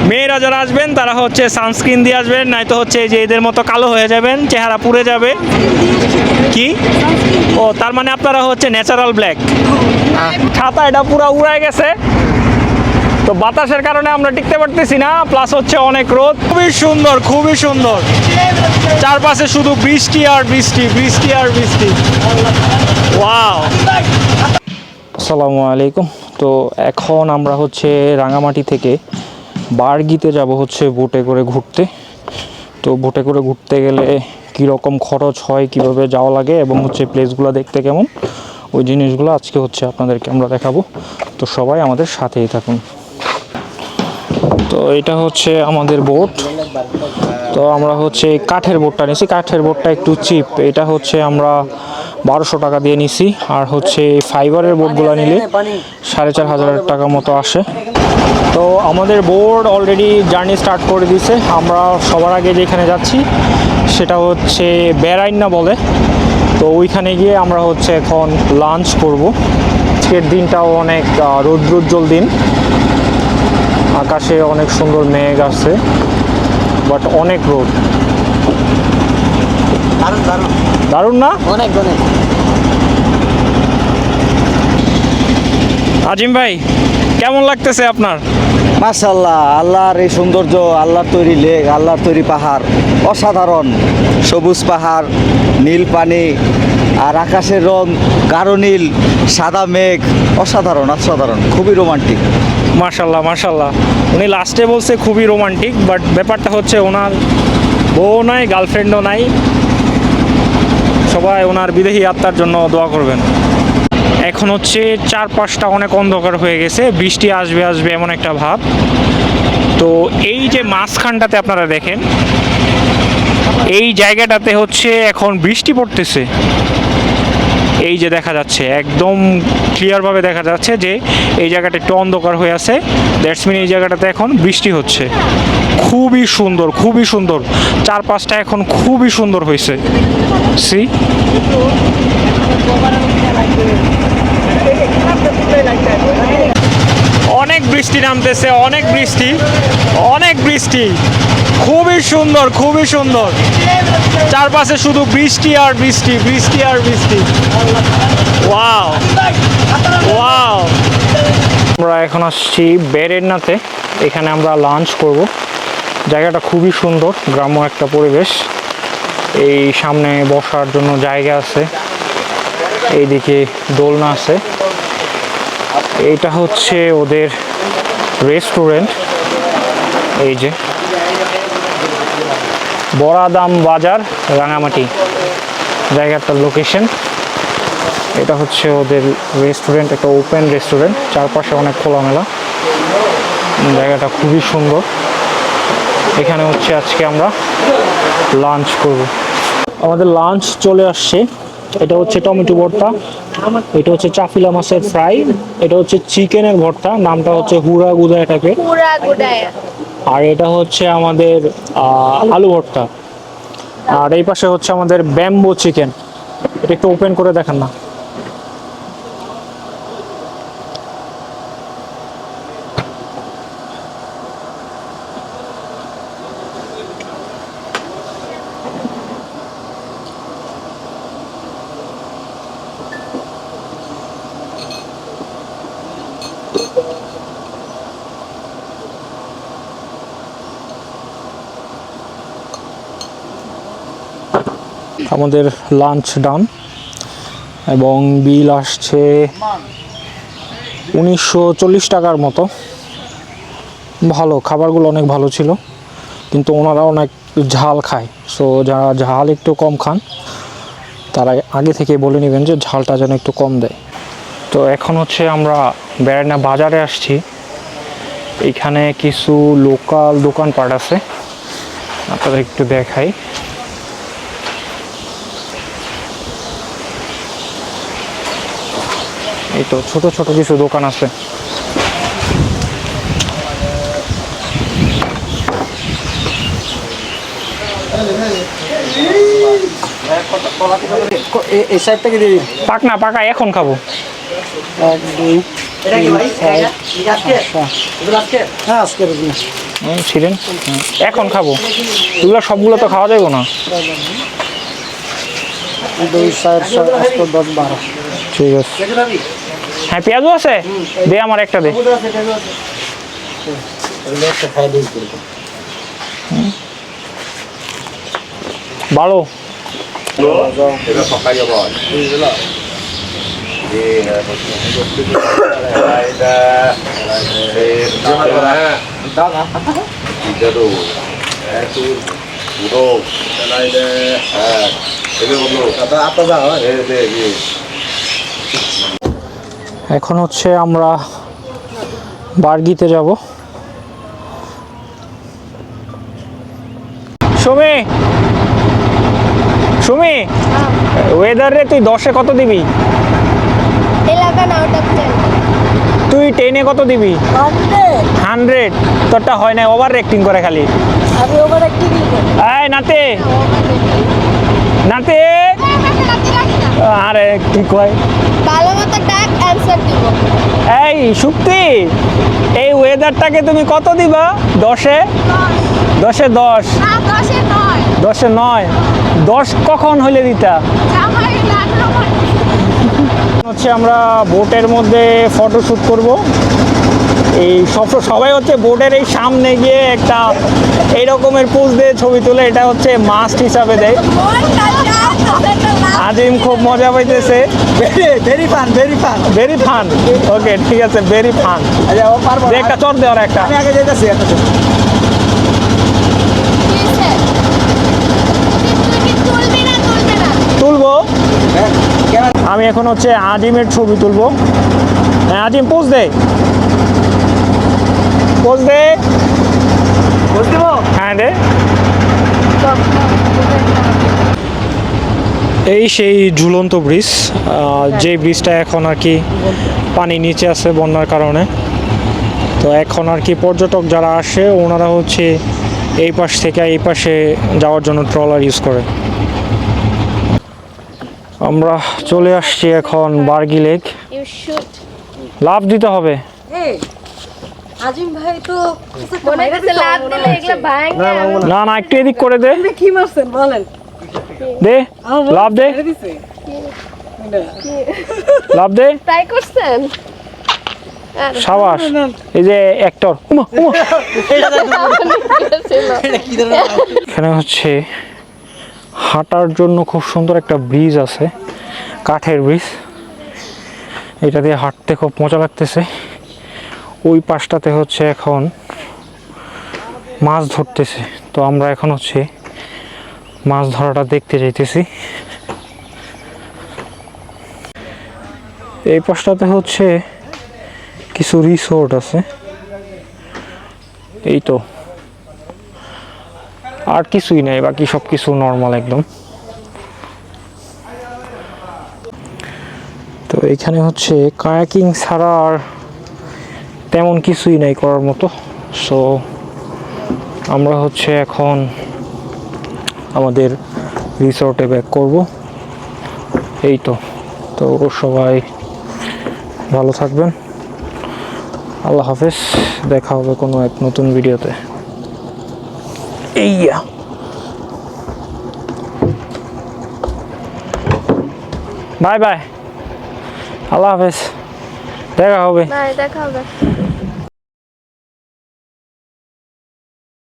মেয়েরা যারা আসবেন তারা হচ্ছে সানস্ক্রিন দিয়ে আসবেন, নয়তো হচ্ছে যে এদের মতো কালো হয়ে যাবেন, চেহারা পুড়ে যাবে। কি ও তার মানে আপনারা হচ্ছে ন্যাচারাল ব্ল্যাক। ছাতা এটা পুরো উড়ায় গেছে, তো বাতাসের কারণে আমরা টিকতে পারতেছি না, প্লাস হচ্ছে অনেক রোদ। খুবই সুন্দর, খুবই সুন্দর, চারপাশে শুধু বৃষ্টি আর বৃষ্টি, বৃষ্টি আর বৃষ্টি। ওয়াও। আসসালামু আলাইকুম। তো এখন আমরা হচ্ছে রাঙামাটি থেকে বারগিতে যাব হচ্ছে বোটে করে ঘুরতে। তো বোটে করে ঘুরতে গেলে কীরকম খরচ হয়, কিভাবে যাওয়া লাগে এবং হচ্ছে প্লেসগুলো দেখতে কেমন, ওই জিনিসগুলো আজকে হচ্ছে আপনাদেরকে আমরা দেখাবো। তো সবাই আমাদের সাথেই থাকুন। তো এটা হচ্ছে আমাদের বোট। তো আমরা হচ্ছে কাঠের বোটটা নিছি, কাঠের বোটটা একটু চিপ, এটা হচ্ছে আমরা 1200 টাকা দিয়ে নিছি। আর হচ্ছে ফাইবারের বোটগুলো নিলে 4500 টাকা মতো আসে। তো আমাদের বোট অলরেডি জার্নি স্টার্ট করে দিয়েছে। আমরা সবার আগে যেখানে যাচ্ছি সেটা হচ্ছে বেড়াইন্না বলে, তো ওইখানে গিয়ে আমরা হচ্ছে এখন লাঞ্চ করব। আজকের দিনটাও অনেক রৌদ্রোজ্জ্বল দিন, আকাশে অনেক সুন্দর মেঘ আছে, বাট অনেক রোদ। দারুণ না? অনেক অনেক। আজিম ভাই, কেমন লাগতেছে আপনার? মাশাআল্লাহ, আল্লাহর এই সৌন্দর্য, আল্লাহর তৈরি লেক, আল্লাহর তৈরি পাহাড় অসাধারণ। সবুজ পাহাড়, নীল পানি, আর আকাশের রং গাঢ় নীল, সাদা মেঘ, অসাধারণ অসাধারণ, খুবই রোমান্টিক। মাশাল্লাহ মাশাল্লাহ। উনি লাস্টে বলছে খুবই রোমান্টিক, বাট ব্যাপারটা হচ্ছে ওনার বউ নাই, গার্লফ্রেন্ডও নাই। সবাই ওনার বিদেহী আত্মার জন্য দোয়া করবেন। এখন হচ্ছে চারপাশটা অনেক অন্ধকার হয়ে গেছে, বৃষ্টি আসবে আসবে এমন একটা ভাব। তো এই যে মাঝখানটাতে আপনারা দেখেন, এই জায়গাটাতে হচ্ছে এখন বৃষ্টি পড়তেছে। এই যে দেখা যাচ্ছে, একদম ক্লিয়ারভাবে দেখা যাচ্ছে যে এই জায়গাটা একটু অন্ধকার হয়ে আছে, দ্যাটস মিন এই জায়গাটাতে এখন বৃষ্টি হচ্ছে। খুবই সুন্দর, খুবই সুন্দর, চারপাশটা এখন খুবই সুন্দর হয়েছে। সি অনেক বৃষ্টি নামতেছে, অনেক বৃষ্টি, অনেক বৃষ্টি। খুবই সুন্দর, খুবই সুন্দর, চারপাশে শুধু বৃষ্টি আর বৃষ্টি, বৃষ্টি আর বৃষ্টি। Wow wow. আমরা এখন আসছি বেড়াইন্নাতে, এখানে আমরা লাঞ্চ করব। জায়গাটা খুবই সুন্দর, গ্রাম্য একটা পরিবেশ। এই সামনে বসার জন্য জায়গা আছে, এইদিকে দোলনা আছে। এইটা হচ্ছে ওদের রেস্টুরেন্ট। এই যে বড়াদাম বাজার, রাঙামাটি জায়গাটার লোকেশন। এটা হচ্ছে ওদের রেস্টুরেন্ট, একটা ওপেন রেস্টুরেন্ট, চারপাশে অনেক খোলামেলা। জায়গাটা খুবই সুন্দর। এখানে হচ্ছে আজকে আমরা লাঞ্চ করব। আমাদের লাঞ্চ চলে আসছে। এটা হচ্ছে টমেটো ভর্তা, এটা হচ্ছে চাফিলা মাছের ফ্রাই, এটা হচ্ছে চিকেনের ভর্তা, নামটা হচ্ছে হুড়া গুদা এটাকে, আর এটা হচ্ছে আমাদের আলু ভর্তা। আর এই পাশে হচ্ছে আমাদের ব্যাম্বো চিকেন। এটা একটু ওপেন করে দেখেন না। আমাদের লাঞ্চ ডান এবং বিল আসছে 1940 টাকার মতো। ভালো, খাবারগুলো অনেক ভালো ছিল, কিন্তু ওনারা অনেক ঝাল খায়। সো যারা ঝাল একটু কম খান তারা আগে থেকে বলে নেবেন যে ঝালটা যেন একটু কম দেয়। তো এখন হচ্ছে আমরা বেড়াইন্না বাজারে আসছি। এইখানে কিছু লোকাল দোকানপাট আছে, আপনাদের একটু দেখাই। এই তো ছোট ছোট কিছু দোকান আছে। এই সাইড থেকে দিবি? পাক না, পাকা এখন খাবো। 1 2 হ্যাঁ আজকের ছিলেন এখন খাবো, এগুলো সবগুলো তো খাওয়া যাবে না। 2 4 8 10 12 ঠিক আছে। হ্যাঁ পেঁয়াজও আছে, দে আমার একটা দে। ভালো এটা সকাল যাব এখন হচ্ছে আমরা বার্গিতে যাব। সুমি সুমি, ওয়েদারে তুই 10-এ কত দিবি? এলাকা না ওটা তুই 10-এ কত দিবি? 100। তোরটা হয় না, ওভার রেক্টিং করে খালি। আমি ওভার একটি দিই এই নাতে নাতে, আরে কি কয়, ভালো মতো ডাক অ্যানসার দিব। এই শুক্তি, এই ওয়েদারটাকে তুমি কত দিবা 10-এ? 10-এ 10? না 10 এ নয়, 10-এ 9? 10 কখন হইলে দিতা? আমার লাগলো হচ্ছে আমরা বোটের মধ্যে ফটোশ্যুট করব। এই সবাই হচ্ছে বোটের এই সামনে গিয়ে একটা এই রকমের পোজ দিয়ে ছবি তুলে, এটা হচ্ছে মাস্ট হিসাবে দেয়। আজিম খুব মজা পাইতেছে। ভেরি ফান ভেরি ফান, ওকে ঠিক আছে, ভেরি ফান। একটা চর দেওয়ার একটা। আমি আগে যেতেছি তুলবি না তুলবো কেন আমি এখন হচ্ছে আজিমের ছবি তুলবো। হ্যাঁ আজিম পোজ দে, পোজ দে। বুঝতে হ্যাঁ দে। এই সেই ঝুলন্ত ব্রিজ, যে ব্রিজটা এখন আর কি পানি নিচে আছে বন্যার কারণে। তো এখন আর কি পর্যটক যারা আসে ওনারা হচ্ছে এই পাশ থেকে এই পাশে যাওয়ার জন্য ট্রলার ইউজ করে। আমরা চলে আসছি এখন Bargi lake. You should love দিতে হবে। আজিম ভাই তো মনে হচ্ছে লাভ দিলে এগুলা ভাঙবে। না না, একটু এদিক করে দে, কি মারছেন বলেন দে লাভ দে, দিছে লাভ দে। ট্রাই করছেন? সাবাস, এই যে অ্যাক্টর। এখানে হচ্ছে হাঁটার জন্য খুব সুন্দর একটা ব্রিজ আছে, কাঠের ব্রিজ। এটা দিয়ে হাঁটতে খুব মজা লাগতেছে। ওই পাশটাতে হচ্ছে এখন মাছ ধরতেছে, তো আমরা এখন হচ্ছে মাছ ধরাটা দেখতে যাইতেছি। এই পাশটাতে হচ্ছে কিছু রিসোর্ট আছে, এই তো আর কিছুই নাই, বাকি সব কিছু নর্মাল একদম। তো এখানে হচ্ছে কায়াকিং ছাড়া আর তেমন কিছুই নাই করার মতো। সো আমরা হচ্ছে এখন আমাদের রিসোর্টে ব্যাক করব। এই তো তো সবাই ভালো থাকবেন, আল্লাহ হাফেজ, দেখা হবে কোনো এক নতুন ভিডিওতে। এইয়া বাই বাই, আল্লাহ হাফেজ, দেখা হবে। না দেখা হবে।